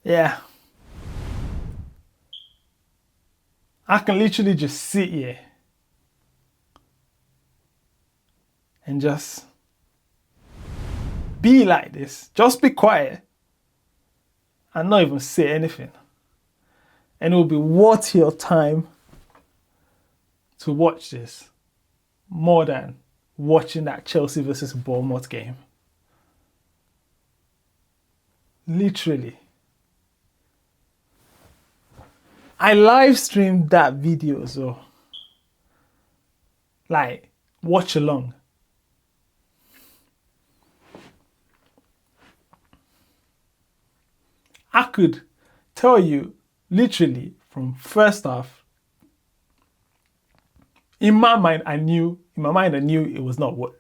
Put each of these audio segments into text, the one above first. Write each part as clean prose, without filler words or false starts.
Yeah. I can literally just sit here and just be like this. Just be quiet and not even say anything. And it will be worth your time to watch this more than watching that Chelsea versus Bournemouth game. Literally. I live streamed that video, so like watch along. I could tell you literally from first half. In my mind, I knew it was not worth.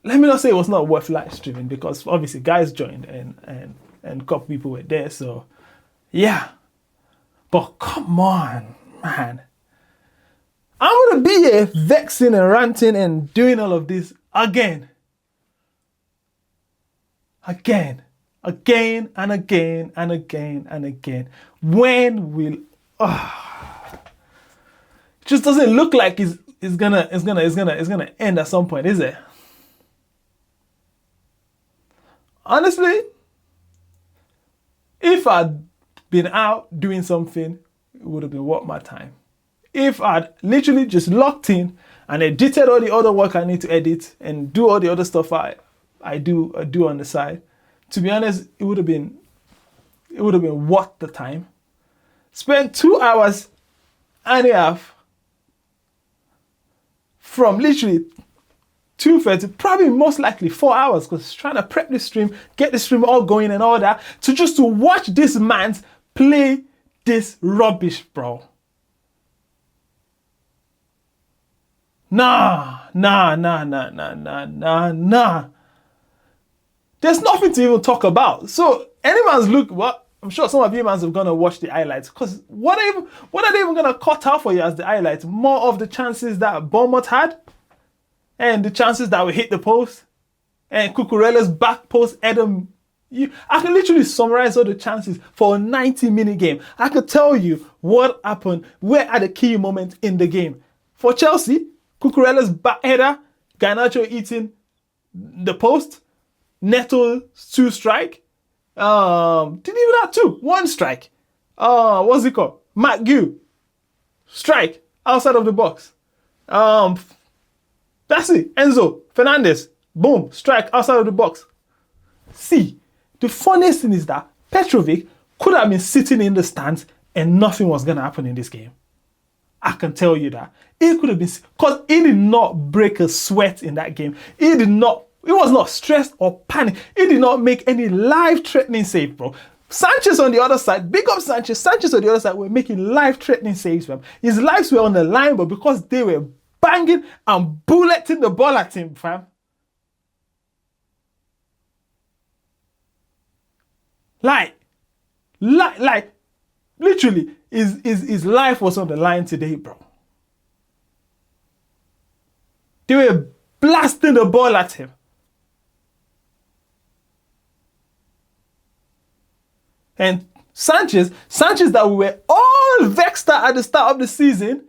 Let me not say it was not worth live streaming because obviously guys joined and a couple people were there, so yeah. But come on, man. I'm gonna be here vexing and ranting and doing all of this again. Again and again and again and again. When will it just doesn't look like it's gonna end at some point, is it? Honestly, if I'd been out doing something, it would have been worth my time. If I'd literally just locked in and edited all the other work I need to edit and do all the other stuff I do on the side, to be honest, it would have been worth the time. Spend 2 hours and a half from literally 2:30, probably most likely 4 hours, because trying to prep the stream, get the stream all going and all that, to watch this man play this rubbish, bro. Nah. There's nothing to even talk about. So any man's look, what I'm sure some of you mans are gonna watch the highlights, because what are they even gonna cut out for you as the highlights? More of the chances that Bournemouth had, and the chances that we hit the post, and Cucurella's back post Adam. I can literally summarize all the chances for a 90-minute game. I could tell you what happened, where are the key moments in the game. For Chelsea, Cucurella's back header, Garnacho eating the post, Neto 2 strike, didn't even have 2, 1 strike. What's it called? McGew strike outside of the box. That's it. Enzo Fernandez, boom, strike outside of the box. See, the funniest thing is that Petrovic could have been sitting in the stands and nothing was going to happen in this game. I can tell you that. It could have been, because he did not break a sweat in that game. He was not stressed or panicked. He did not make any life-threatening save, bro. Sanchez on the other side, big up Sanchez. Sanchez on the other side were making life-threatening saves, fam. His lives were on the line, but because they were banging and bulleting the ball at him, fam. Like, literally, his life was on the line today, bro. They were blasting the ball at him. And Sanchez that we were all vexed at the start of the season,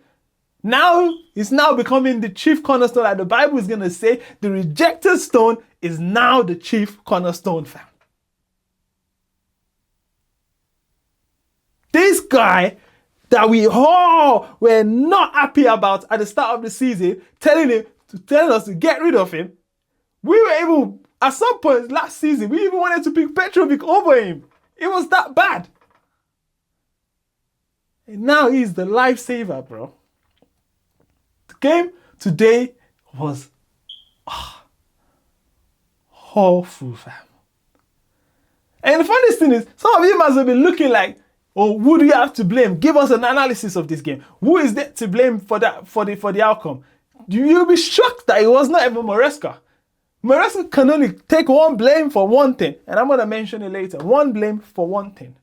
is now becoming the chief cornerstone. Like the Bible is going to say, the rejected stone is now the chief cornerstone, fam. This guy that we all were not happy about at the start of the season, telling us to get rid of him. We were able, at some point last season, we even wanted to pick Petrovic over him. It was that bad. And now he's the lifesaver, bro. The game today was awful, fam. And the funniest thing is, some of you must have been looking like, oh, who do you have to blame? Give us an analysis of this game. Who is there to blame for that, for the outcome? You'll be shocked that it was not even Maresca. Maresca can only take one blame for one thing, and I'm going to mention it later. One blame for one thing.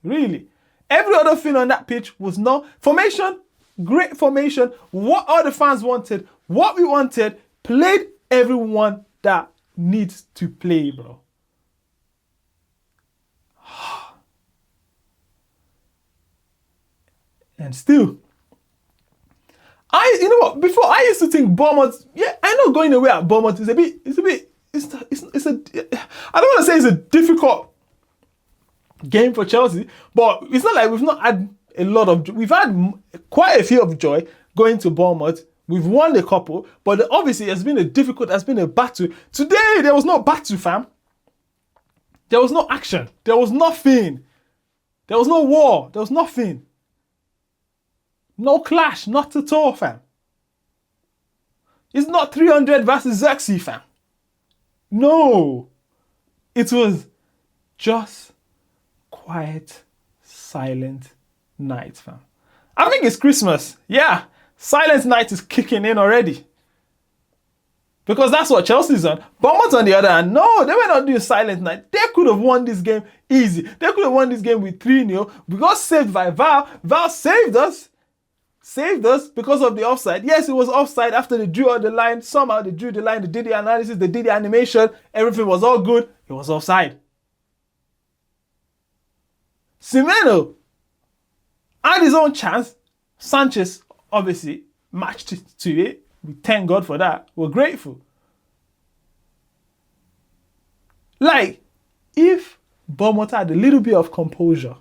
Really. Every other thing on that pitch was no formation, great formation, what all the fans wanted, what we wanted, played everyone that needs to play, bro. And still, you know what? Before I used to think Bournemouth, I know going away at Bournemouth is I don't want to say it's a difficult game for Chelsea, but it's not like we've not had we've had quite a few of joy going to Bournemouth. We've won a couple, but obviously it's been a battle. Today, there was no battle, fam. There was no action. There was nothing. There was no war. There was nothing. No clash, not at all, fam. It's not 300 versus Xerxes, fam. No. It was just quiet, silent night, fam. I think it's Christmas. Yeah. Silent night is kicking in already. Because that's what Chelsea's on. Bournemouth on the other hand, no, they were not doing silent night. They could have won this game easy. They could have won this game with 3-0. We got saved by Val. Val saved us. Saved us because of the offside. Yes, it was offside after they drew out the line. Somehow they drew the line, they did the analysis, they did the animation. Everything was all good. It was offside. Semenyo had his own chance. Sanchez obviously matched it to it. We thank God for that. We're grateful. Like, if Bournemouth had a little bit of composure,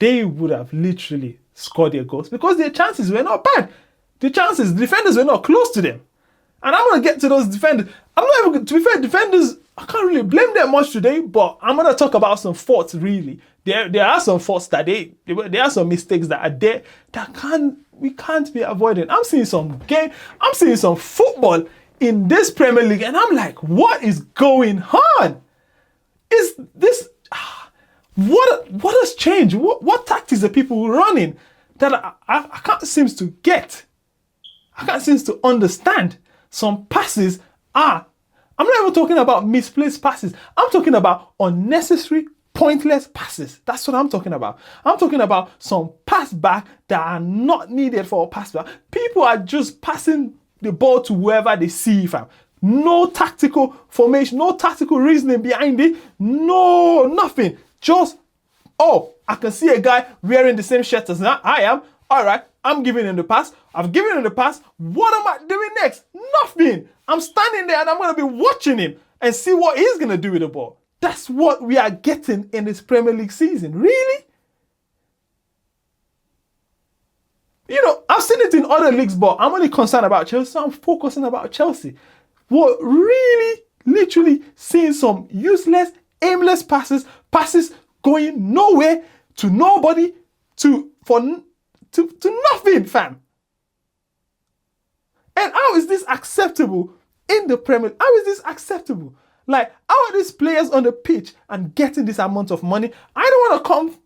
they would have literally scored their goals because their chances were not bad. The defenders were not close to them. And I'm going to get to those defenders. I'm not even, to be fair, defenders, I can't really blame them much today, but I'm going to talk about some faults, really. There are some faults that there are some mistakes that are there that we can't be avoiding. I'm seeing some football in this Premier League, and I'm like, what is going on? Is this, what has changed? What tactics are people running that I can't seem to get? I can't seem to understand. Some passes I'm not even talking about misplaced passes. I'm talking about unnecessary, pointless passes. That's what I'm talking about. I'm talking about some pass back that are not needed for a pass back. People are just passing the ball to whoever they see, fam. No tactical formation, no tactical reasoning behind it. No, nothing. Just, I can see a guy wearing the same shirt as I am. All right, I'm giving him the pass. I've given him the pass. What am I doing next? Nothing. I'm standing there and I'm going to be watching him and see what he's going to do with the ball. That's what we are getting in this Premier League season. Really? You know, I've seen it in other leagues, but I'm only concerned about Chelsea. So I'm focusing about Chelsea. We're really, literally seeing some useless, aimless passes going nowhere, to nobody, to nothing, fam. And how is this acceptable in the Premier League? How is this acceptable? Like, how are these players on the pitch and getting this amount of money? I don't want to come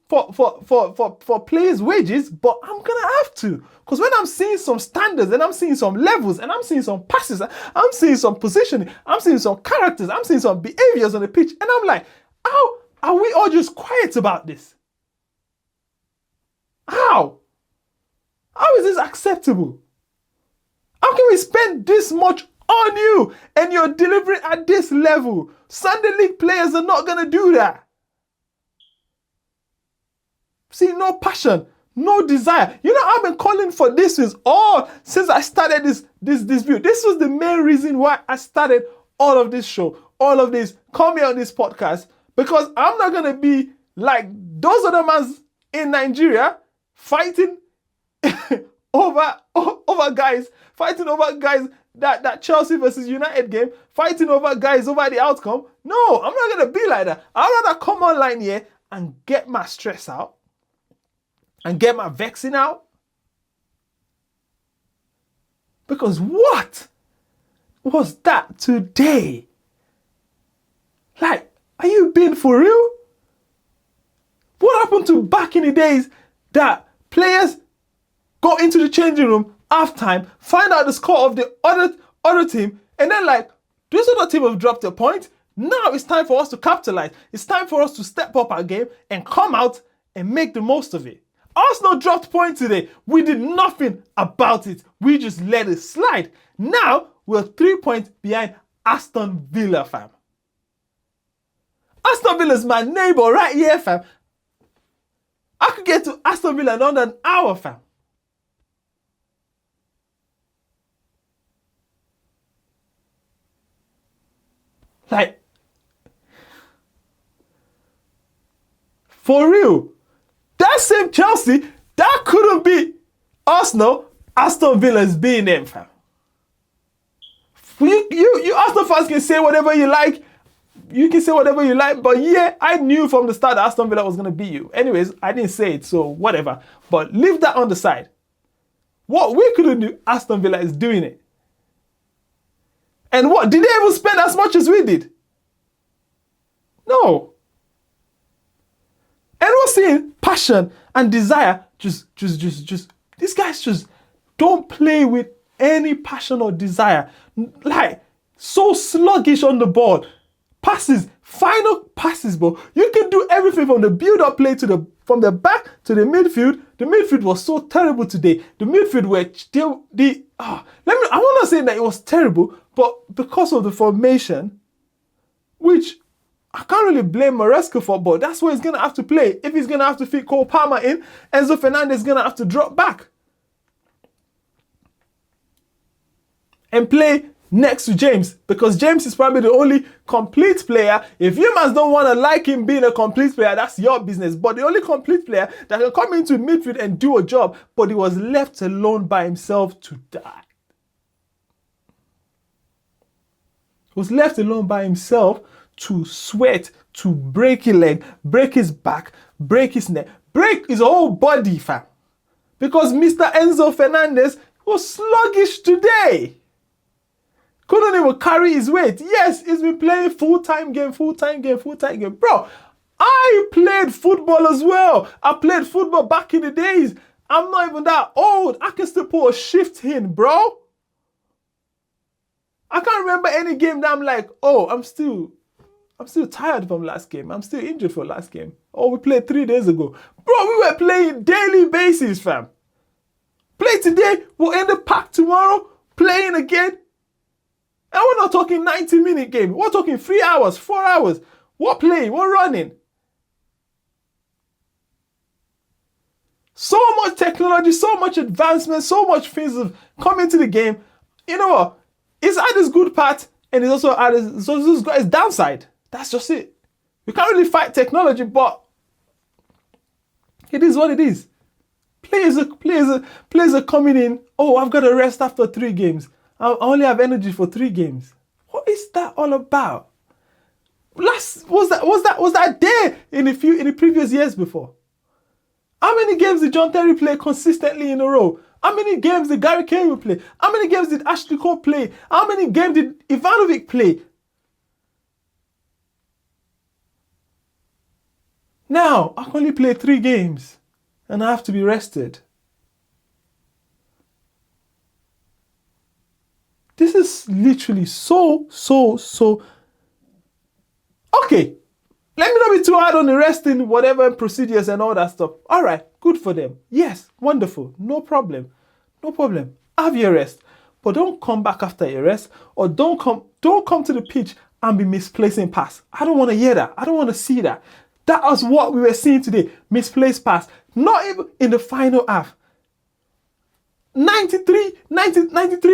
for players' wages, but I'm gonna have to. Because when I'm seeing some standards and I'm seeing some levels and I'm seeing some passes, I'm seeing some positioning, I'm seeing some characters, I'm seeing some behaviors on the pitch, and I'm like, how are we all just quiet about this? How? How is this acceptable? How can we spend this much on you and you're delivering at this level? Sunday League players are not going to do that. See, no passion, no desire. You know, I've been calling for this since I started this view. This was the main reason why I started all of this show, all of this, come here on this podcast, because I'm not going to be like those other mans in Nigeria fighting over guys that Chelsea versus United game, fighting over guys over the outcome. No, I'm not going to be like that. I'd rather come online here and get my stress out and get my vexing out. Because what was that today? Like, are you being for real? What happened to back in the days that players go into the changing room, halftime, find out the score of the other team, and then like, this other team have dropped a point. Now it's time for us to capitalize. It's time for us to step up our game and come out and make the most of it. Arsenal dropped points today. We did nothing about it. We just let it slide. Now we're 3 points behind Aston Villa, fam. Aston Villa's my neighbor right here, fam. I could get to Aston Villa in under an hour, fam. Like, for real, that same Chelsea, that couldn't be Arsenal. Aston Villa's being them, fam. You Arsenal fans can say whatever you like. You can say whatever you like, but yeah, I knew from the start that Aston Villa was going to beat you. Anyways, I didn't say it, so whatever. But leave that on the side. What we couldn't do, Aston Villa is doing it. And what, did they even spend as much as we did? No. And we're seeing passion and desire. These guys just don't play with any passion or desire. Like, so sluggish on the ball. Passes, final passes, bro. You can do everything from the build-up play from the back to the midfield. The midfield was so terrible today. The midfield were I want to say that it was terrible, but because of the formation, which I can't really blame Maresca for, but that's what he's gonna have to play. If he's gonna have to fit Cole Palmer in, Enzo Fernandez is gonna have to drop back and play next to James, because James is probably the only complete player. If you must don't want to like him being a complete player, that's your business. But the only complete player that can come into midfield and do a job, but he was left alone by himself to die. He was left alone by himself to sweat, to break his leg, break his back, break his neck, break his whole body, fam. Because Mr. Enzo Fernandez was sluggish today. Couldn't even carry his weight. Yes, he's been playing full-time game. Bro, I played football as well. I played football back in the days. I'm not even that old. I can still put a shift in, bro. I can't remember any game that I'm like, oh, I'm still tired from last game. I'm still injured for last game. Oh, we played 3 days ago. Bro, we were playing daily basis, fam. Play today, we'll end the pack tomorrow, playing again. And we're not talking 90-minute game. We're talking 3 hours, 4 hours. We're playing, we're running. So much technology, so much advancement, so much things have come into the game. You know what? It's at its good part, and it's also at its downside. That's just it. We can't really fight technology, but it is what it is. Players are coming in. Oh, I've got to rest after 3 games. I only have energy for 3 games. What is that all about? Was that there in the previous years before? How many games did John Terry play consistently in a row? How many games did Gary Cahill play? How many games did Ashley Cole play? How many games did Ivanovic play? Now, I can only play 3 games and I have to be rested. This is literally so. Okay, let me not be too hard on the resting, whatever procedures and all that stuff. All right, good for them. Yes, wonderful. No problem. Have your rest. But don't come back after your rest, or don't come to the pitch and be misplacing pass. I don't want to hear that. I don't want to see that. That was what we were seeing today. Misplaced pass. Not even in the final half. 93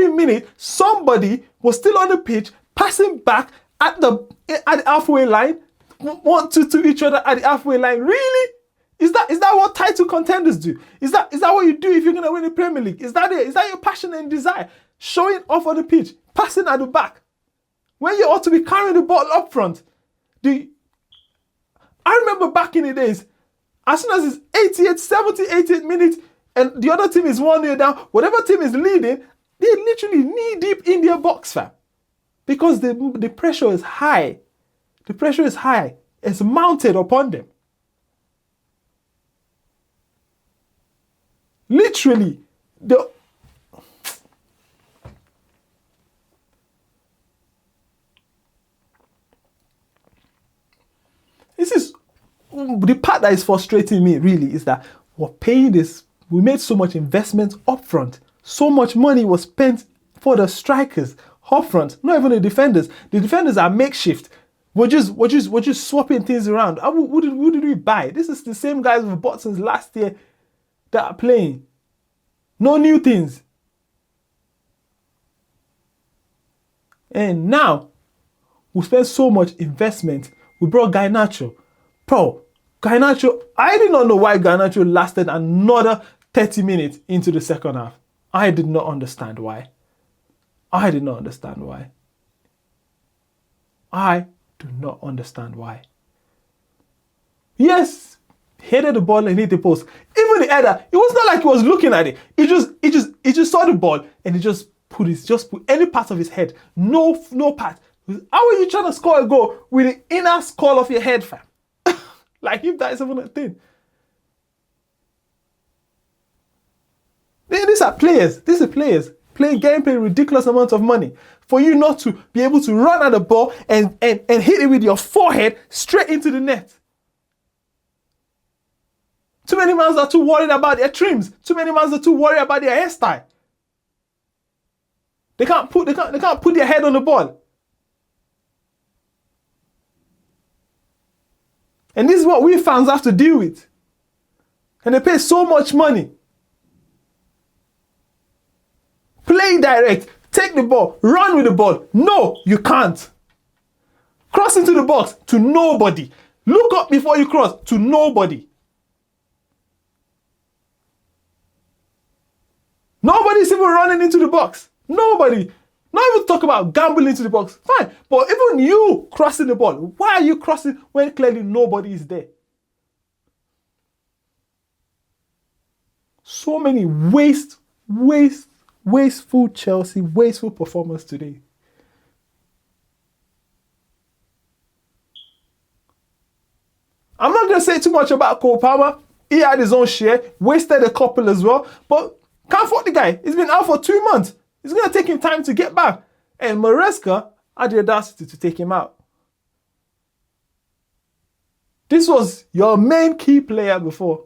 minutes, somebody was still on the pitch, passing back at the halfway line, 1-2 to each other at the halfway line. Really? Is that what title contenders do? Is that what you do if you're gonna win the Premier League? Is that it? Is that your passion and desire? Showing off on the pitch, passing at the back, when you ought to be carrying the ball up front. I remember back in the days, as soon as it's 88 minutes, and the other team is 1-0 down, whatever team is leading, they literally knee deep in their box, fam. Because the pressure is high. The pressure is high. It's mounted upon them. Literally, this is the part that is frustrating me, really, is that we're paying this. We made so much investment up front. So much money was spent for the strikers up front. Not even the defenders. The defenders are makeshift. We're just swapping things around. Who did we buy? This is the same guys we've bought since last year that are playing. No new things. And now, we spent so much investment. We brought Garnacho. Bro, Garnacho, I did not know why Garnacho lasted another 30 minutes into the second half. I did not understand why. I do not understand why. Yes, headed the ball and hit the post. Even the header, it was not like he was looking at it. He just saw the ball and he just put any part of his head. No part. How are you trying to score a goal with the inner skull of your head, fam? Like if that is even a thing. These are players. These are players playing gameplay ridiculous amounts of money for you not to be able to run at the ball and hit it with your forehead straight into the net. Too many mans are too worried about their trims. Too many mans are too worried about their hairstyle. They can't put their head on the ball. And this is what we fans have to deal with. And they pay so much money. Play direct. Take the ball. Run with the ball. No, you can't. Cross into the box to nobody. Look up before you cross to nobody. Nobody's even running into the box. Nobody. Not even talk about gambling into the box. Fine. But even you crossing the ball, why are you crossing when clearly nobody is there? So many wasteful Chelsea, wasteful performance today. I'm not going to say too much about Cole Palmer. He had his own share, wasted a couple as well, but can't fault the guy. He's been out for 2 months. It's going to take him time to get back. And Maresca had the audacity to take him out. This was your main key player before.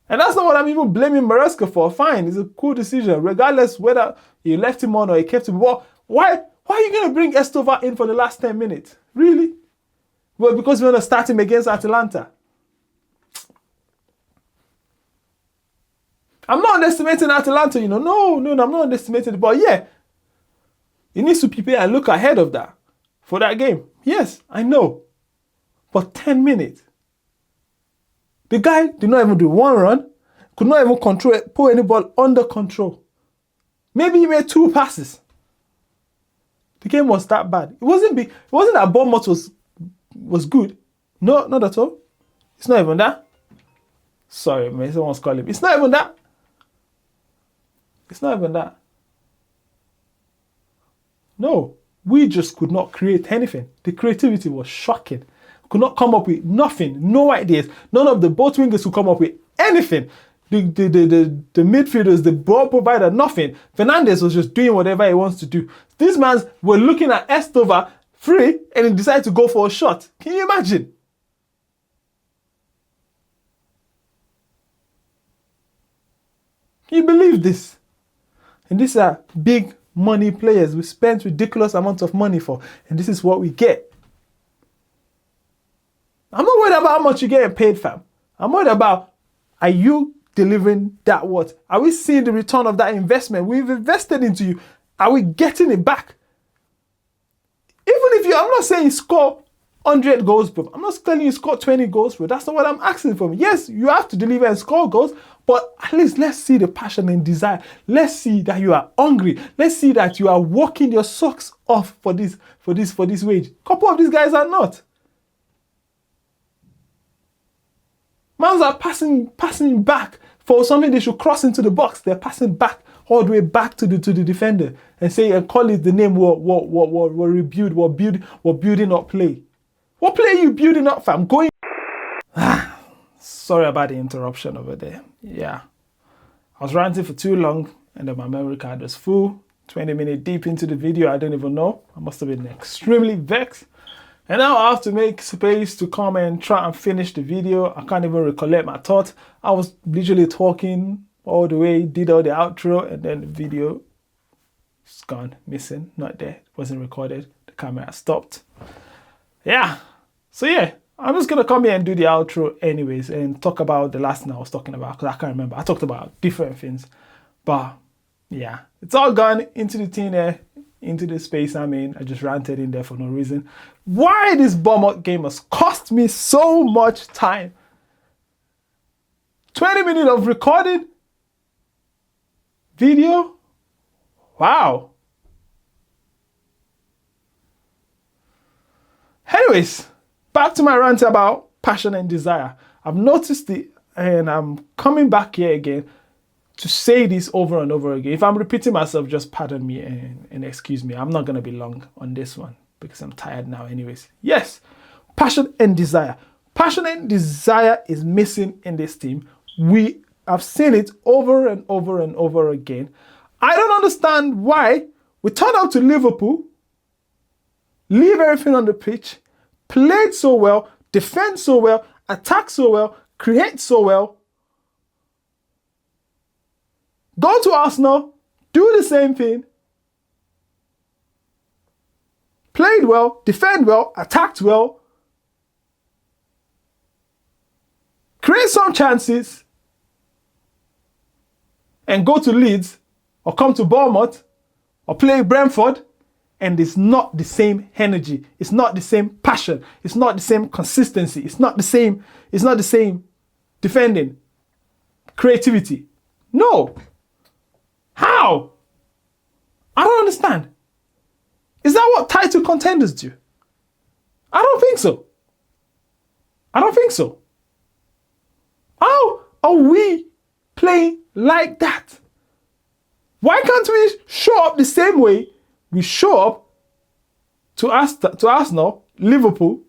And that's not what I'm even blaming Maresca for. Fine, it's a cool decision, regardless whether you left him on or you kept him. Well, why are you going to bring Estovar in for the last 10 minutes? Really? Well, because you want to start him against Atalanta. I'm not underestimating Atalanta, No, I'm not underestimating it. But yeah, he needs to prepare and look ahead of that for that game. Yes, I know. But 10 minutes. The guy did not even do one run, could not even put any ball under control. Maybe he made 2 passes. The game was that bad. It wasn't that Bournemouth was good. No, not at all. It's not even that. Sorry, man, someone's calling me. It's not even that. It's not even that. No, we just could not create anything. The creativity was shocking. Could not come up with nothing, no ideas. None of the both wingers could come up with anything. The midfielders, the ball provider, nothing. Fernandes was just doing whatever he wants to do. These mans were looking at Estovar free and he decided to go for a shot. Can you imagine? Can you believe this? And these are big money players we spent ridiculous amounts of money for. And this is what we get. I'm not worried about how much you're getting paid, fam. I'm worried about, are you delivering that what? Are we seeing the return of that investment? We've invested into you. Are we getting it back? I'm not saying score 100 goals, bro. I'm not telling you score 20 goals, bro. That's not what I'm asking for. Yes, you have to deliver and score goals, but at least let's see the passion and desire. Let's see that you are hungry. Let's see that you are working your socks off for this wage. A couple of these guys are not. Mans are passing back for something they should cross into the box. They're passing back all the way back to the defender and say and call it the name we're building up play. What play are you building up, fam? Sorry about the interruption over there. Yeah. I was ranting for too long and then my memory card was full. 20 minutes deep into the video, I don't even know. I must have been extremely vexed. And now I have to make space to come and try and finish the video. I can't even recollect my thoughts. I was literally talking all the way, did all the outro, and then the video is gone, missing, not there. It wasn't recorded. The camera stopped. Yeah. So yeah, I'm just gonna come here and do the outro anyways and talk about the last thing I was talking about, because I can't remember. I talked about different things. But yeah, it's all gone into the thin air, into the space I'm in. I just ranted in there for no reason. Why this Bournemouth game has cost me so much time. 20 minutes of recorded video. Wow. Anyways, back to my rant about passion and desire. I've noticed it, and I'm coming back here again to say this over and over again. If I'm repeating myself, just pardon me and excuse me. I'm not going to be long on this one because I'm tired now anyways. Yes, passion and desire. Passion and desire is missing in this team. We have seen it over and over and over again. I don't understand why we turn out to Liverpool, leave everything on the pitch, played so well, defend so well, attack so well, create so well. Go to Arsenal, do the same thing. Played well, defend well, attacked well. Create some chances. And go to Leeds or come to Bournemouth or play Brentford, and it's not the same energy. It's not the same passion. It's not the same consistency. It's not the same defending. Creativity. No. How? I don't understand. Is that what title contenders do? I don't think so. I don't think so. How are we playing like that? Why can't we show up the same way we show up to Arsenal, Liverpool?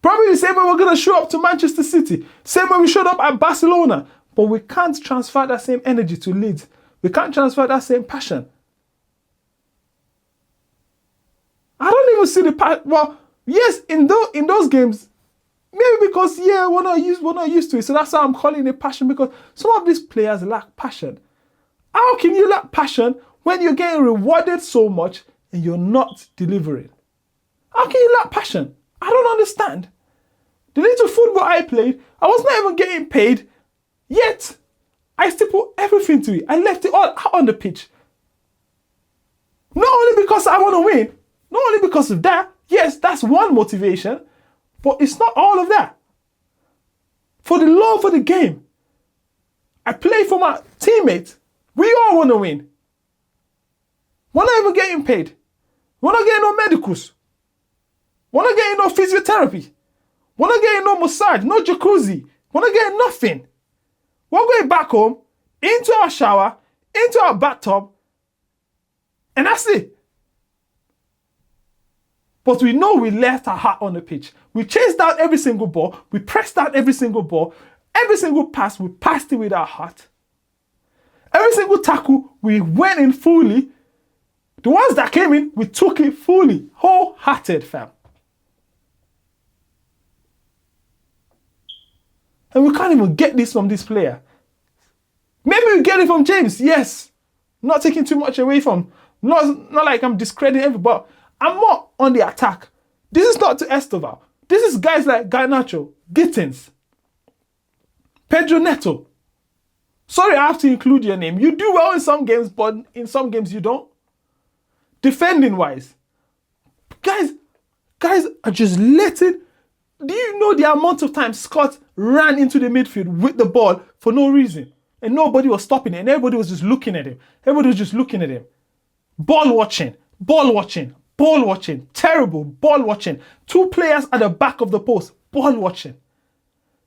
Probably the same way we're going to show up to Manchester City. Same way we showed up at Barcelona. But we can't transfer that same energy to Leeds. We can't transfer that same passion. I don't even see the passion. Well, yes, in those games, maybe because, we're not used to it. So that's why I'm calling it passion, because some of these players lack passion. How can you lack passion when you're getting rewarded so much and you're not delivering? How can you lack passion? I don't understand. The little football I played, I was not even getting paid, yet I still put everything to it. I left it all out on the pitch. Not only because I want to win, not only because of that. Yes, that's one motivation, but it's not all of that. For the love of the game, I play for my teammates. We all want to win. We're not even getting paid. We're not getting no medicals. We're not getting no physiotherapy. We're not getting no massage, no jacuzzi. We're not getting nothing. We're going back home, into our shower, into our bathtub, and that's it. But we know we left our heart on the pitch. We chased out every single ball. We pressed out every single ball. Every single pass, we passed it with our heart. Every single tackle, we went in fully. The ones that came in, we took it fully. Wholehearted, fam. And we can't even get this from this player. Maybe we get it from James, yes. Not taking too much away from. Not like I'm discrediting everybody. I'm more on the attack. This is not to Esteval. This is guys like Garnacho, Gittins, Pedro Neto. Sorry, I have to include your name. You do well in some games, but in some games you don't. Defending wise, guys are just letting. Do you know the amount of time Scott ran into the midfield with the ball for no reason, and nobody was stopping it, and everybody was just looking at him. Ball watching, terrible ball watching. 2 players at the back of the post, ball watching.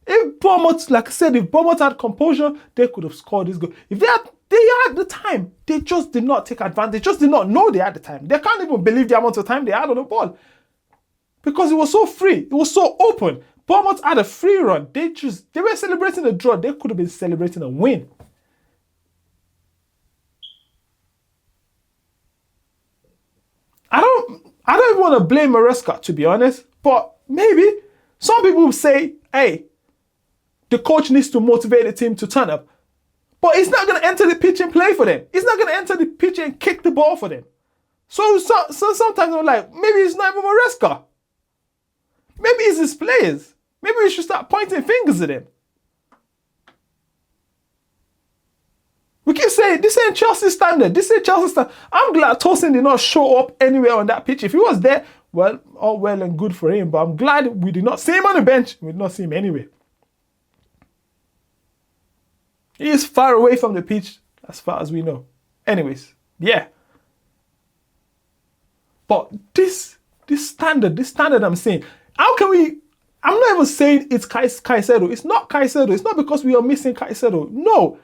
If Bournemouth, like I said, if Bournemouth had composure, they could have scored this goal. If they had the time, they just did not take advantage. They just did not know they had the time. They can't even believe the amount of time they had on the ball. Because it was so free. It was so open. Bournemouth had a free run. They were celebrating a draw. They could have been celebrating a win. I don't even want to blame Maresca, to be honest. But maybe some people will say, hey, the coach needs to motivate the team to turn up. But he's not going to enter the pitch and play for them. He's not going to enter the pitch and kick the ball for them. So sometimes I'm like, maybe it's not even Maresca. Maybe it's his players. Maybe we should start pointing fingers at him. We keep saying, this ain't Chelsea standard. This ain't Chelsea standard. I'm glad Tosin did not show up anywhere on that pitch. If he was there, well, all well and good for him. But I'm glad we did not see him on the bench. We did not see him anywhere. He is far away from the pitch, as far as we know. Anyways, yeah. But this standard I'm saying, how can we... I'm not even saying it's Caicedo. It's not Caicedo. It's not because we are missing Caicedo. No.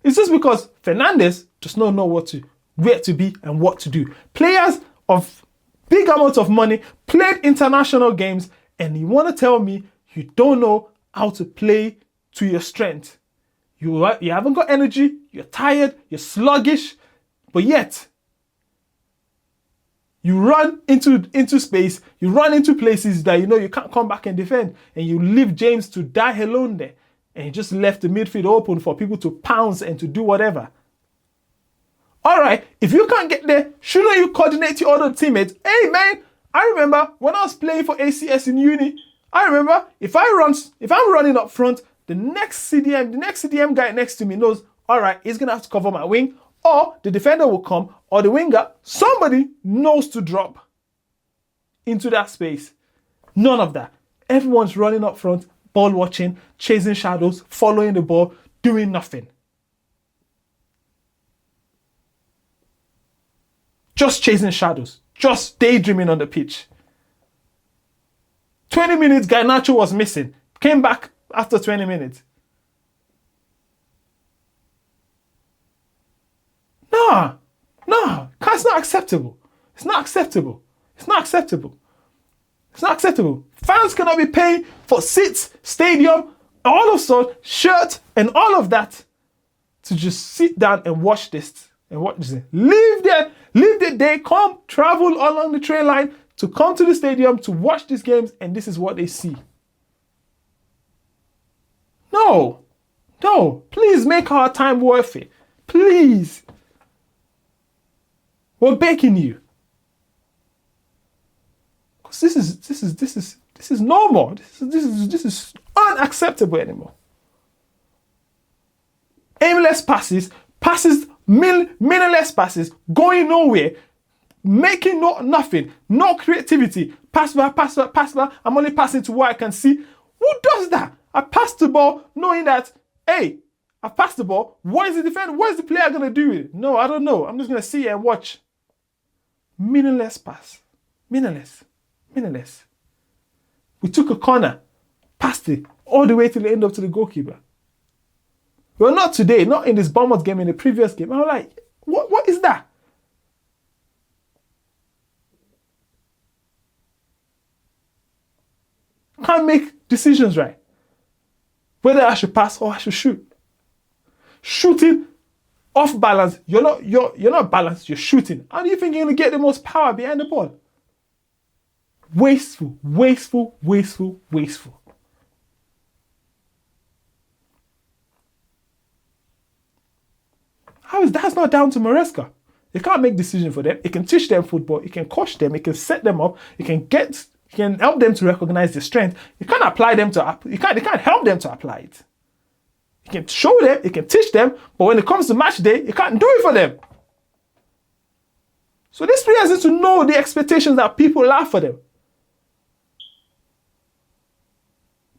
It's just because Fernandes does not know where to be and what to do. Players of big amounts of money played international games, and you want to tell me you don't know how to play to your strength. You haven't got energy, you're tired, you're sluggish, but yet you run into space, you run into places that you know you can't come back and defend, and you leave James to die alone there, and you just left the midfield open for people to pounce and to do whatever. All right, if you can't get there, shouldn't you coordinate your other teammates? Hey man, I remember when I was playing for ACS in uni, I remember if I'm running up front, the next CDM guy next to me knows, all right, he's gonna have to cover my wing, or the defender will come, or the winger, somebody knows to drop into that space. None of that. Everyone's running up front, ball watching, chasing shadows, following the ball, doing nothing. Just chasing shadows, just daydreaming on the pitch. 20 minutes, Garnacho was missing. Came back after 20 minutes. No, it's not acceptable. It's not acceptable. Fans cannot be paying for seats, stadium, all of sorts, shirt, and all of that to just sit down and watch this. Leave the day, come travel along the train line to come to the stadium to watch these games, and this is what they see. No, please make our time worth it. Please. We're begging you. Because this is normal. This is unacceptable anymore. Aimless passes, meaningless passes, going nowhere, making nothing, no creativity. Pass back. I'm only passing to what I can see. Who does that? I passed the ball knowing that, hey, I passed the ball. What is the player going to do with it? No, I don't know. I'm just going to sit here and watch. Meaningless pass. Meaningless. We took a corner, passed it all the way to the end to the goalkeeper. Well, not today, not in this Bournemouth game, in the previous game. I'm like, what is that? Can't make decisions right. Whether I should pass or I should shoot. Shooting off balance, you're not balanced, you're shooting. How do you think you're going to get the most power behind the ball? Wasteful. That's not down to Maresca. He can't make decisions for them. He can teach them football. He can coach them. He can set them up. He can help them to recognize their strength. He can't apply them to. He can't help them to apply it. He can show them. He can teach them. But when it comes to match day, he can't do it for them. So these players need to know the expectations that people have for them.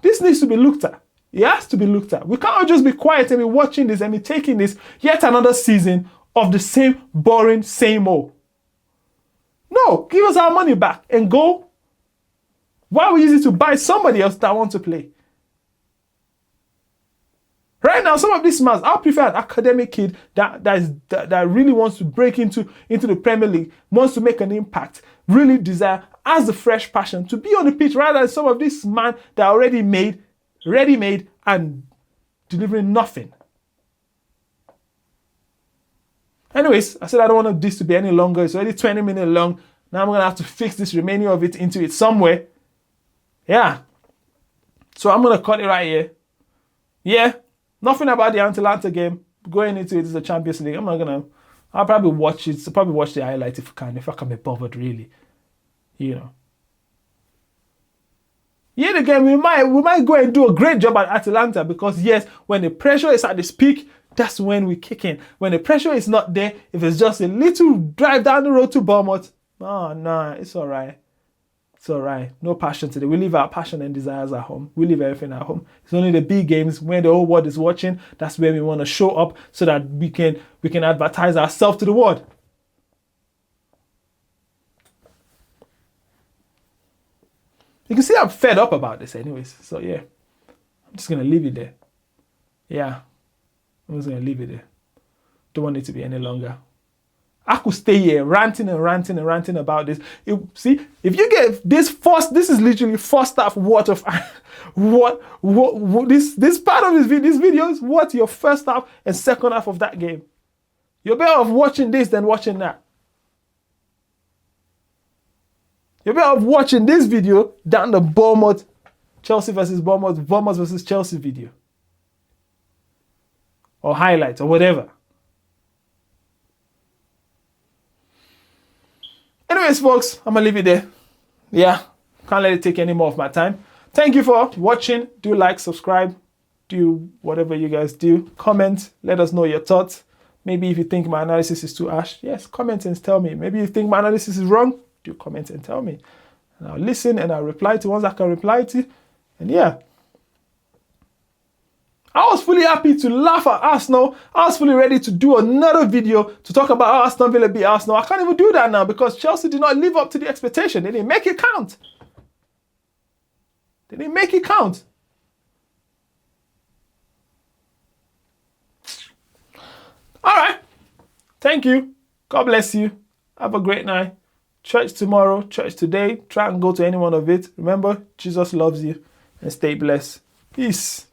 This needs to be looked at. It has to be looked at. We can't just be quiet and be watching this and be taking this yet another season of the same boring, same old. No, give us our money back and go. Why are we using it to buy somebody else that wants to play? Right now, some of these man, I prefer an academic kid that really wants to break into the Premier League, wants to make an impact, really desire, has the fresh passion to be on the pitch rather than some of these man that are ready-made and delivering nothing. Anyways, I said I don't want this to be any longer. It's already 20 minutes long. Now I'm going to have to fix this remaining of it into it somewhere. Yeah. So I'm going to cut it right here. Yeah. Nothing about the Atalanta game. Going into it is the Champions League. I'm not going to I'll probably watch it. Probably watch the highlight if I can be bothered, really. You know. Yet again, we might go and do a great job at Atalanta because yes, when the pressure is at its peak, that's when we kick in. When the pressure is not there, if it's just a little drive down the road to Bournemouth, oh no, it's all right. It's all right. No passion today. We leave our passion and desires at home. We leave everything at home. It's only the big games when the whole world is watching. That's where we want to show up so that we can advertise ourselves to the world. You can see I'm fed up about this anyways. So yeah, I'm just going to leave it there. Yeah, I'm just going to leave it there. Don't want it to be any longer. I could stay here ranting about this. See, if you get this is literally first half what this part of this video is what your first half and second half of that game. You're better off watching this than watching that. You're better off watching this video than the Bournemouth, Chelsea versus Bournemouth versus Chelsea video. Or highlights or whatever. Anyways, folks, I'm going to leave it there. Yeah, can't let it take any more of my time. Thank you for watching. Do like, subscribe, do whatever you guys do. Comment, let us know your thoughts. Maybe if you think my analysis is too harsh, yes, comment and tell me. Maybe if you think my analysis is wrong, do comment and tell me. And I'll listen and I'll reply to ones I can reply to. And yeah. I was fully happy to laugh at Arsenal. I was fully ready to do another video to talk about how Aston Villa beat Arsenal. I can't even do that now because Chelsea did not live up to the expectation. They didn't make it count. They didn't make it count. All right. Thank you. God bless you. Have a great night. Church tomorrow, church today. Try and go to any one of it. Remember, Jesus loves you. And stay blessed. Peace.